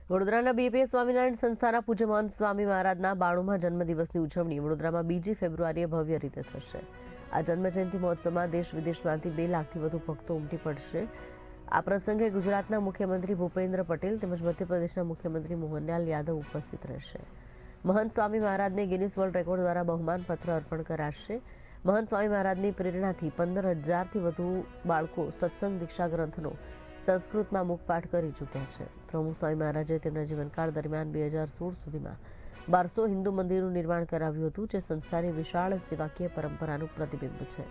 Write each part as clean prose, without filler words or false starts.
વડોદરાના બીપીએ સ્વામિનારાયણ સંસ્થાના પૂજ્ય મહંત સ્વામી મહારાજના 92મા જન્મદિવસની ઉજવણી વડોદરામાં 2 ફેબ્રુઆરીએ ભવ્ય રીતે થશે। આ જન્મજયંતિ મહોત્સવમાં દેશ વિદેશમાંથી 2 લાખથી વધુ ભક્તો ઉમટી પડશે। આ પ્રસંગે ગુજરાતના મુખ્યમંત્રી ભૂપેન્દ્ર પટેલ તેમજ મધ્યપ્રદેશના મુખ્યમંત્રી મોહનલાલ યાદવ ઉપસ્થિત રહેશે। મહંત સ્વામી મહારાજને ગિનિસ વર્લ્ડ રેકોર્ડ દ્વારા બહુમાનપત્ર અર્પણ કરાશે। મહંત સ્વામી મહારાજની પ્રેરણાથી 15,000થી વધુ બાળકો સત્સંગ દીક્ષા ગ્રંથનો સંસ્કૃતમાં મુખપાઠ કરી ચૂક્યા છે। પ્રમુખ સ્વામી મહારાજે તેમના જીવનકાળ દરમિયાન 2016 સુધીમાં 1200 હિન્દુ મંદિરનું નિર્માણ કરાવ્યું હતું, જે સંસ્થાની વિશાળ સેવાકીય પરંપરાનું પ્રતિબિંબ છે।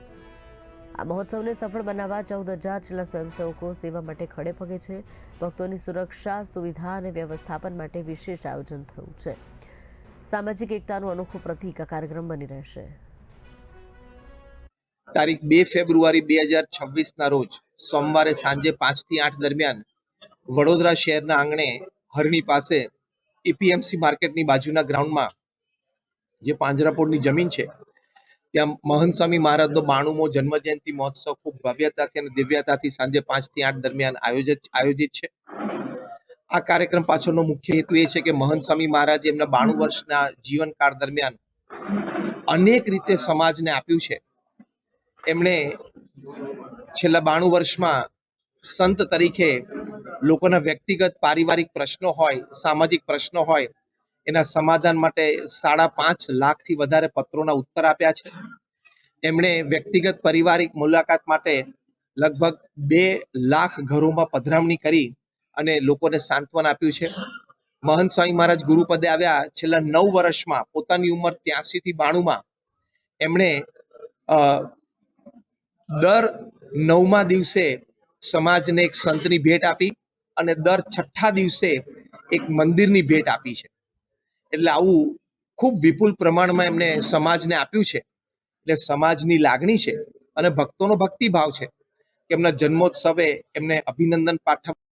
આ મહોત્સવને સફળ બનાવવા 14,000 જેટલા સ્વયંસેવકો સેવા માટે ખડે પગે છે। ભક્તોની સુરક્ષા, સુવિધા અને વ્યવસ્થાપન માટે વિશેષ આયોજન થયું છે। સામાજિક એકતાનું અનોખું પ્રતીક આ કાર્યક્રમ બની રહેશે। તારીખ 2 ફેબ્રુઆરી 2026ના રોજ સોમવારે સાંજે 5 થી 8 દરમિયાન વડોદરા શહેરના આંગણે હરણી પાસે એપીએમસી માર્કેટની બાજુના ગ્રાઉન્ડમાં જે પાંજરાપોળની જમીન છે ત્યાં મહંત સ્વામી મહારાજનો 92મો જન્મજયંતિ મહોત્સવ ખૂબ ભવ્યતાથી અને દિવ્યતાથી સાંજે 5 થી 8 દરમિયાન આયોજિત છે। આ કાર્યક્રમ પાછળનો મુખ્ય હેતુ એ છે કે મહંત સ્વામી મહારાજે એમના 92 વર્ષના જીવનકાળ દરમિયાન અનેક રીતે સમાજને આપ્યું છે। એમણે છેલ્લા 92 વર્ષમાં સંત તરીકે લોકોના વ્યક્તિગત પારિવારિક પ્રશ્નો હોય, સામાજિક પ્રશ્નો હોય, એના સમાધાન માટે 5.5 લાખથી વધારે પત્રોના ઉત્તર આપ્યા છે। એમણે વ્યક્તિગત પારિવારિક મુલાકાત માટે લગભગ 2 લાખ ઘરોમાં પધરામણી કરી અને લોકોને સાંત્વન આપ્યું છે। મહંત સ્વામી મહારાજ ગુરુપદે આવ્યા છેલ્લા 9 વર્ષમાં પોતાની ઉંમર 83 થી 92માં એમણે દર 9મા દિવસે સમાજને એક સંતની ભેટ આપી અને દર 6ઠા દિવસે એક મંદિરની ભેટ આપી છે। એટલે આવું ખૂબ વિપુલ પ્રમાણમાં એમને સમાજને આપ્યું છે। એટલે સમાજની લાગણી છે અને ભક્તોનો ભક્તિભાવ છે કે એમના જન્મોત્સવે એમને અભિનંદન પાઠવવા